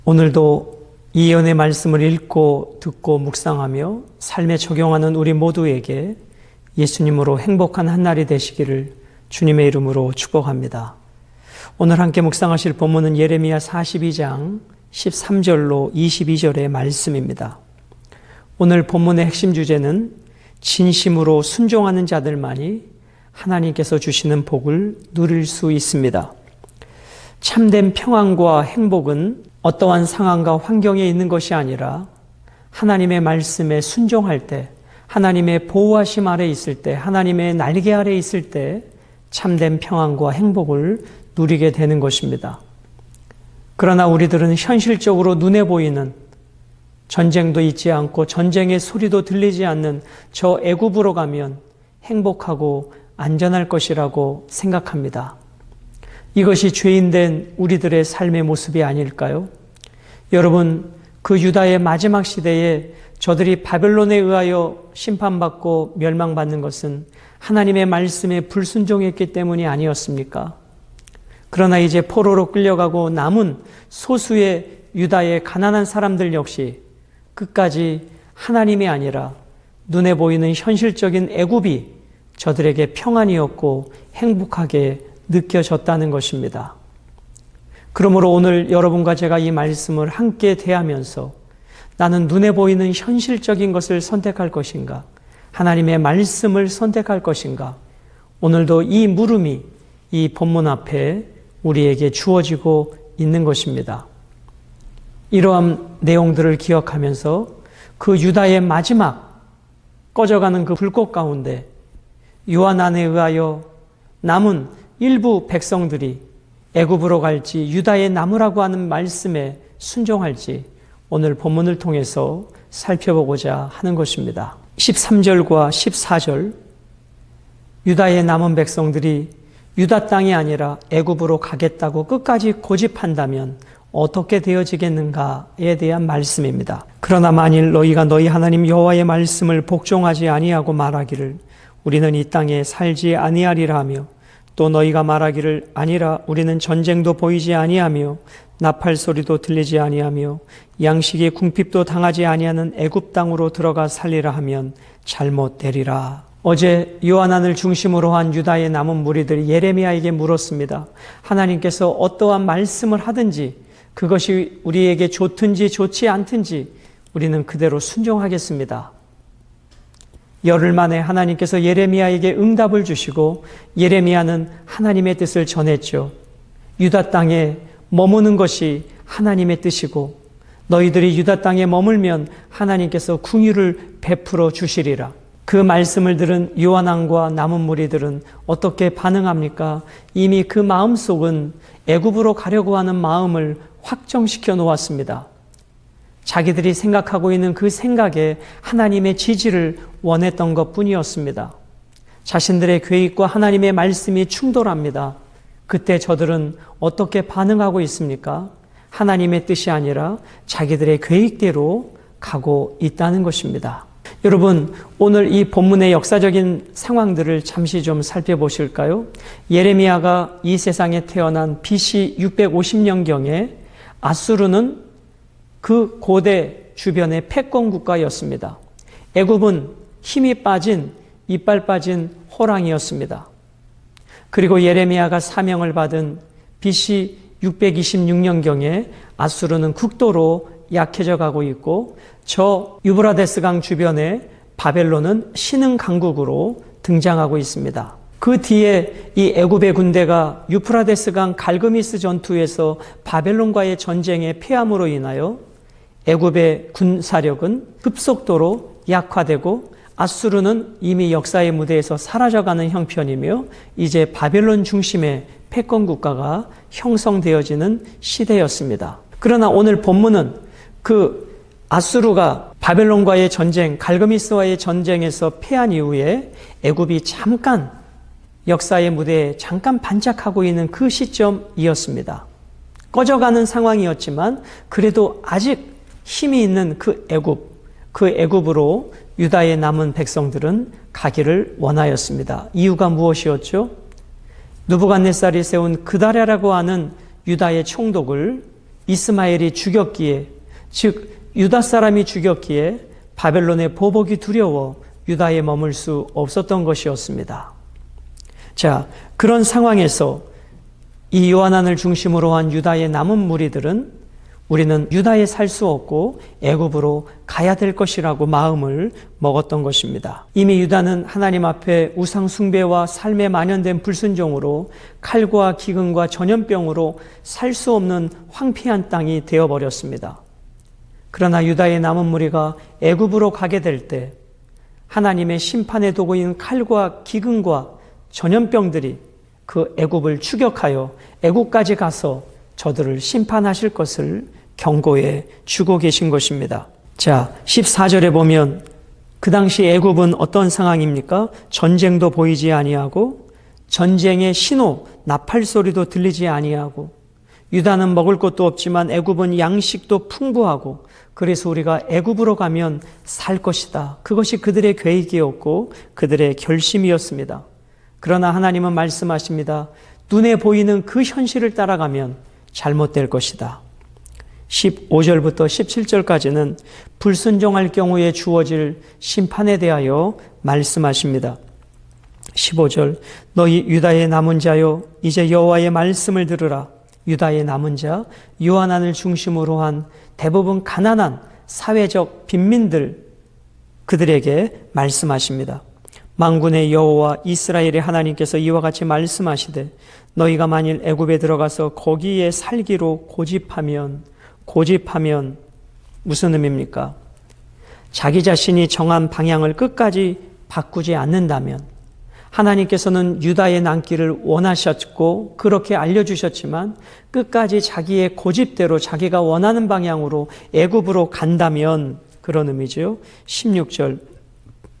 오늘도 이 예언의 말씀을 읽고 듣고 묵상하며 삶에 적용하는 우리 모두에게 예수님으로 행복한 한 날이 되시기를 주님의 이름으로 축복합니다. 오늘 함께 묵상하실 본문은 예레미야 42장 13절로 22절의 말씀입니다. 오늘 본문의 핵심 주제는 진심으로 순종하는 자들만이 하나님께서 주시는 복을 누릴 수 있습니다. 참된 평안과 행복은 어떠한 상황과 환경에 있는 것이 아니라 하나님의 말씀에 순종할 때, 하나님의 보호하심 아래 있을 때, 하나님의 날개 아래 있을 때 참된 평안과 행복을 누리게 되는 것입니다. 그러나 우리들은 현실적으로 눈에 보이는 전쟁도 있지 않고 전쟁의 소리도 들리지 않는 저 애굽으로 가면 행복하고 안전할 것이라고 생각합니다. 이것이 죄인된 우리들의 삶의 모습이 아닐까요? 여러분, 그 유다의 마지막 시대에 저들이 바벨론에 의하여 심판받고 멸망받는 것은 하나님의 말씀에 불순종했기 때문이 아니었습니까? 그러나 이제 포로로 끌려가고 남은 소수의 유다의 가난한 사람들 역시 끝까지 하나님이 아니라 눈에 보이는 현실적인 애굽이 저들에게 평안이었고 행복하게 느껴졌다는 것입니다. 그러므로 오늘 여러분과 제가 이 말씀을 함께 대하면서 나는 눈에 보이는 현실적인 것을 선택할 것인가? 하나님의 말씀을 선택할 것인가? 오늘도 이 물음이 이 본문 앞에 우리에게 주어지고 있는 것입니다. 이러한 내용들을 기억하면서 그 유다의 마지막 꺼져가는 그 불꽃 가운데 요한안에 의하여 남은 일부 백성들이 애굽으로 갈지 유다의 남으라고 하는 말씀에 순종할지 오늘 본문을 통해서 살펴보고자 하는 것입니다. 13절과 14절 유다의 남은 백성들이 유다 땅이 아니라 애굽으로 가겠다고 끝까지 고집한다면 어떻게 되어지겠는가에 대한 말씀입니다. 그러나 만일 너희가 너희 하나님 여호와의 말씀을 복종하지 아니하고 말하기를 우리는 이 땅에 살지 아니하리라 하며 또 너희가 말하기를 아니라 우리는 전쟁도 보이지 아니하며 나팔 소리도 들리지 아니하며 양식의 궁핍도 당하지 아니하는 애굽 땅으로 들어가 살리라 하면 잘못되리라. 어제 요한안을 중심으로 한 유다의 남은 무리들이 예레미야에게 물었습니다. 하나님께서 어떠한 말씀을 하든지 그것이 우리에게 좋든지 좋지 않든지 우리는 그대로 순종하겠습니다. 열흘 만에 하나님께서 예레미야에게 응답을 주시고 예레미야는 하나님의 뜻을 전했죠. 유다 땅에 머무는 것이 하나님의 뜻이고 너희들이 유다 땅에 머물면 하나님께서 긍휼을 베풀어 주시리라. 그 말씀을 들은 요한왕과 남은 무리들은 어떻게 반응합니까? 이미 그 마음속은 애굽으로 가려고 하는 마음을 확정시켜 놓았습니다. 자기들이 생각하고 있는 그 생각에 하나님의 지지를 원했던 것뿐이었습니다. 자신들의 계획과 하나님의 말씀이 충돌합니다. 그때 저들은 어떻게 반응하고 있습니까? 하나님의 뜻이 아니라 자기들의 계획대로 가고 있다는 것입니다. 여러분, 오늘 이 본문의 역사적인 상황들을 잠시 좀 살펴보실까요? 예레미야가 이 세상에 태어난 BC 650년경에 아수르는 그 고대 주변의 패권 국가였습니다. 애굽은 힘이 빠진, 이빨 빠진 호랑이였습니다. 그리고 예레미야가 사명을 받은 BC 626년경에 아수르는 극도로 약해져 가고 있고 저 유브라데스 강 주변에 바벨론은 신흥 강국으로 등장하고 있습니다. 그 뒤에 이 애굽의 군대가 유프라데스 강 갈그미스 전투에서 바벨론과의 전쟁에 패함으로 인하여 애굽의 군사력은 급속도로 약화되고 아수르는 이미 역사의 무대에서 사라져가는 형편이며 이제 바벨론 중심의 패권 국가가 형성되어지는 시대였습니다. 그러나 오늘 본문은 그 아수르가 바벨론과의 전쟁, 갈그미스와의 전쟁에서 패한 이후에 애굽이 잠깐 역사의 무대에 잠깐 반짝하고 있는 그 시점이었습니다. 꺼져가는 상황이었지만 그래도 아직 힘이 있는 그 애굽으로 유다의 남은 백성들은 가기를 원하였습니다. 이유가 무엇이었죠? 느부갓네살이 세운 그다랴라고 하는 유다의 총독을 이스마엘이 죽였기에, 즉 유다 사람이 죽였기에 바벨론의 보복이 두려워 유다에 머물 수 없었던 것이었습니다. 자, 그런 상황에서 이 요한안을 중심으로 한 유다의 남은 무리들은 우리는 유다에 살 수 없고 애굽으로 가야 될 것이라고 마음을 먹었던 것입니다. 이미 유다는 하나님 앞에 우상 숭배와 삶에 만연된 불순종으로 칼과 기근과 전염병으로 살 수 없는 황폐한 땅이 되어버렸습니다. 그러나 유다의 남은 무리가 애굽으로 가게 될 때 하나님의 심판의 도구인 칼과 기근과 전염병들이 그 애굽을 추격하여 애굽까지 가서 저들을 심판하실 것을 경고해 주고 계신 것입니다. 자, 14절에 보면 그 당시 애굽은 어떤 상황입니까? 전쟁도 보이지 아니하고 전쟁의 신호, 나팔 소리도 들리지 아니하고 유다는 먹을 것도 없지만 애굽은 양식도 풍부하고 그래서 우리가 애굽으로 가면 살 것이다. 그것이 그들의 계획이었고 그들의 결심이었습니다. 그러나 하나님은 말씀하십니다. 눈에 보이는 그 현실을 따라가면 잘못될 것이다. 15절부터 17절까지는 불순종할 경우에 주어질 심판에 대하여 말씀하십니다. 15절 너희 유다의 남은 자여 이제 여호와의 말씀을 들으라. 유다의 남은 자, 요한안을 중심으로 한 대부분 가난한 사회적 빈민들 그들에게 말씀하십니다. 만군의 여호와 이스라엘의 하나님께서 이와 같이 말씀하시되 너희가 만일 애굽에 들어가서 거기에 살기로 고집하면 무슨 의미입니까? 자기 자신이 정한 방향을 끝까지 바꾸지 않는다면 하나님께서는 유다의 남기를 원하셨고 그렇게 알려주셨지만 끝까지 자기의 고집대로 자기가 원하는 방향으로 애굽으로 간다면 그런 의미죠. 16절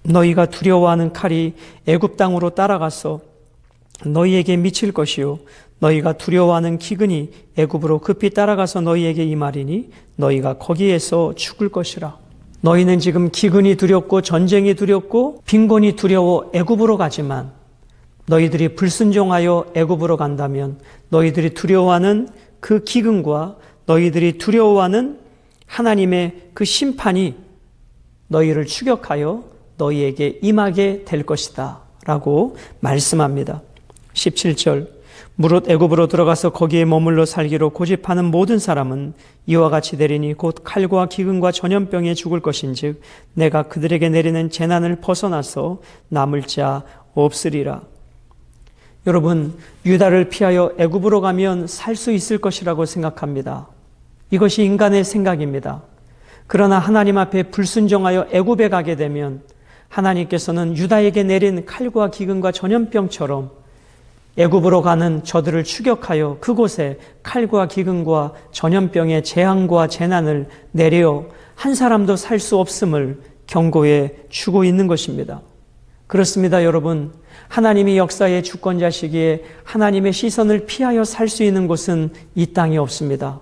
너희가 두려워하는 칼이 애굽 땅으로 따라가서 너희에게 미칠 것이요 너희가 두려워하는 기근이 애굽으로 급히 따라가서 너희에게 임하리니 너희가 거기에서 죽을 것이라. 너희는 지금 기근이 두렵고 전쟁이 두렵고 빈곤이 두려워 애굽으로 가지만 너희들이 불순종하여 애굽으로 간다면 너희들이 두려워하는 그 기근과 너희들이 두려워하는 하나님의 그 심판이 너희를 추격하여 너희에게 임하게 될 것이다 라고 말씀합니다. 17절 무릇 애굽으로 들어가서 거기에 머물러 살기로 고집하는 모든 사람은 이와 같이 되리니 곧 칼과 기근과 전염병에 죽을 것인즉 내가 그들에게 내리는 재난을 벗어나서 남을 자 없으리라. 여러분, 유다를 피하여 애굽으로 가면 살 수 있을 것이라고 생각합니다. 이것이 인간의 생각입니다. 그러나 하나님 앞에 불순종하여 애굽에 가게 되면 하나님께서는 유다에게 내린 칼과 기근과 전염병처럼 애굽으로 가는 저들을 추격하여 그곳에 칼과 기근과 전염병의 재앙과 재난을 내려 한 사람도 살 수 없음을 경고해 주고 있는 것입니다. 그렇습니다, 여러분. 하나님이 역사의 주권자시기에 하나님의 시선을 피하여 살 수 있는 곳은 이 땅에 없습니다.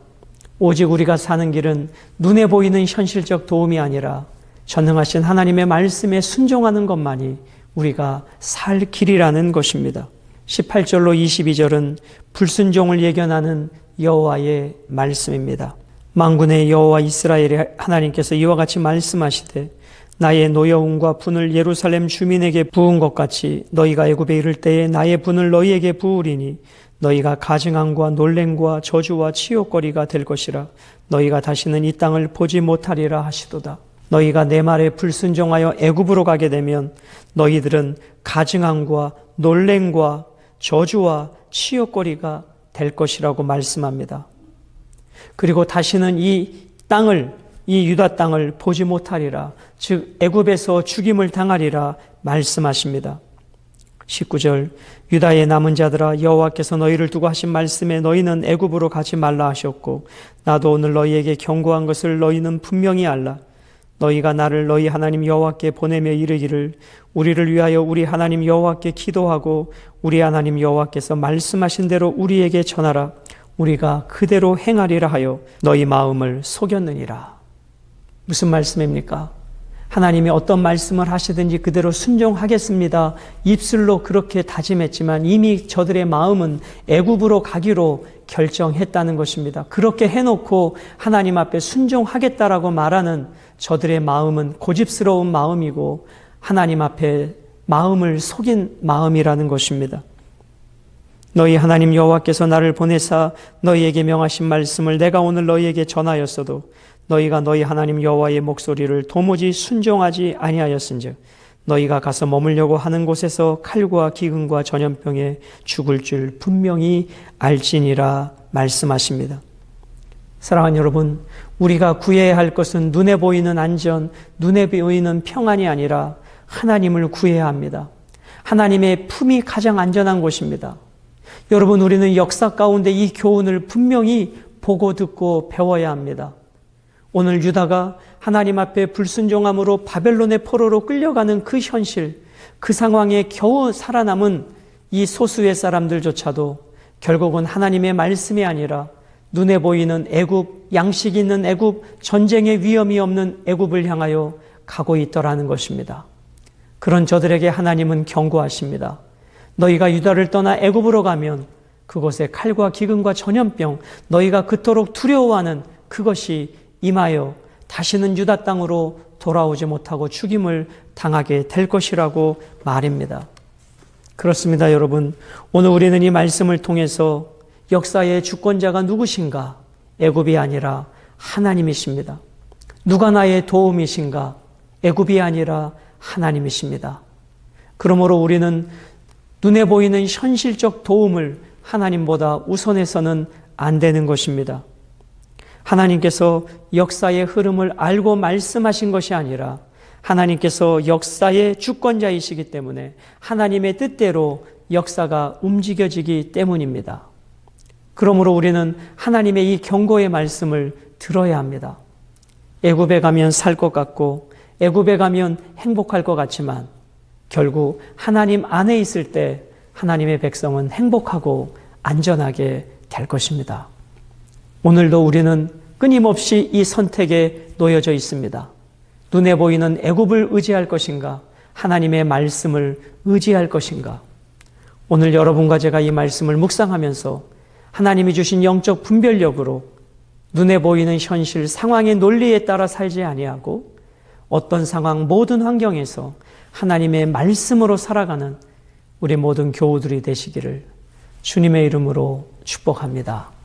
오직 우리가 사는 길은 눈에 보이는 현실적 도움이 아니라 전능하신 하나님의 말씀에 순종하는 것만이 우리가 살 길이라는 것입니다. 18절로 22절은 불순종을 예견하는 여호와의 말씀입니다. 만군의 여호와 이스라엘의 하나님께서 이와 같이 말씀하시되 나의 노여움과 분을 예루살렘 주민에게 부은 것 같이 너희가 애굽에 이를 때에 나의 분을 너희에게 부으리니 너희가 가증함과 놀램과 저주와 치욕거리가 될 것이라. 너희가 다시는 이 땅을 보지 못하리라 하시도다. 너희가 내 말에 불순종하여 애굽으로 가게 되면 너희들은 가증함과 놀램과 저주와 치욕거리가 될 것이라고 말씀합니다. 그리고 다시는 이 유다 땅을 보지 못하리라. 즉 애굽에서 죽임을 당하리라 말씀하십니다. 19절 유다의 남은 자들아 여호와께서 너희를 두고 하신 말씀에 너희는 애굽으로 가지 말라 하셨고 나도 오늘 너희에게 경고한 것을 너희는 분명히 알라. 너희가 나를 너희 하나님 여호와께 보내며 이르기를 우리를 위하여 우리 하나님 여호와께 기도하고 우리 하나님 여호와께서 말씀하신 대로 우리에게 전하라. 우리가 그대로 행하리라 하여 너희 마음을 속였느니라. 무슨 말씀입니까? 하나님이 어떤 말씀을 하시든지 그대로 순종하겠습니다. 입술로 그렇게 다짐했지만 이미 저들의 마음은 애굽으로 가기로 결정했다는 것입니다. 그렇게 해놓고 하나님 앞에 순종하겠다라고 말하는 저들의 마음은 고집스러운 마음이고 하나님 앞에 마음을 속인 마음이라는 것입니다. 너희 하나님 여호와께서 나를 보내사 너희에게 명하신 말씀을 내가 오늘 너희에게 전하였어도 너희가 너희 하나님 여호와의 목소리를 도무지 순종하지 아니하였은즉 너희가 가서 머물려고 하는 곳에서 칼과 기근과 전염병에 죽을 줄 분명히 알지니라 말씀하십니다. 사랑하는 여러분, 우리가 구해야 할 것은 눈에 보이는 안전, 눈에 보이는 평안이 아니라 하나님을 구해야 합니다. 하나님의 품이 가장 안전한 곳입니다. 여러분, 우리는 역사 가운데 이 교훈을 분명히 보고 듣고 배워야 합니다. 오늘 유다가 하나님 앞에 불순종함으로 바벨론의 포로로 끌려가는 그 현실, 그 상황에 겨우 살아남은 이 소수의 사람들조차도 결국은 하나님의 말씀이 아니라 눈에 보이는 애굽, 양식 있는 애굽, 전쟁의 위험이 없는 애굽을 향하여 가고 있더라는 것입니다. 그런 저들에게 하나님은 경고하십니다. 너희가 유다를 떠나 애굽으로 가면 그곳에 칼과 기근과 전염병, 너희가 그토록 두려워하는 그것이 임하여 다시는 유다 땅으로 돌아오지 못하고 죽임을 당하게 될 것이라고 말입니다. 그렇습니다, 여러분. 오늘 우리는 이 말씀을 통해서 역사의 주권자가 누구신가? 애굽이 아니라 하나님이십니다. 누가 나의 도움이신가? 애굽이 아니라 하나님이십니다. 그러므로 우리는 눈에 보이는 현실적 도움을 하나님보다 우선해서는 안 되는 것입니다. 하나님께서 역사의 흐름을 알고 말씀하신 것이 아니라 하나님께서 역사의 주권자이시기 때문에 하나님의 뜻대로 역사가 움직여지기 때문입니다. 그러므로 우리는 하나님의 이 경고의 말씀을 들어야 합니다. 애굽에 가면 살 것 같고 애굽에 가면 행복할 것 같지만 결국 하나님 안에 있을 때 하나님의 백성은 행복하고 안전하게 될 것입니다. 오늘도 우리는 끊임없이 이 선택에 놓여져 있습니다. 눈에 보이는 애굽을 의지할 것인가? 하나님의 말씀을 의지할 것인가? 오늘 여러분과 제가 이 말씀을 묵상하면서 하나님이 주신 영적 분별력으로 눈에 보이는 현실, 상황의 논리에 따라 살지 아니하고 어떤 상황, 모든 환경에서 하나님의 말씀으로 살아가는 우리 모든 교우들이 되시기를 주님의 이름으로 축복합니다.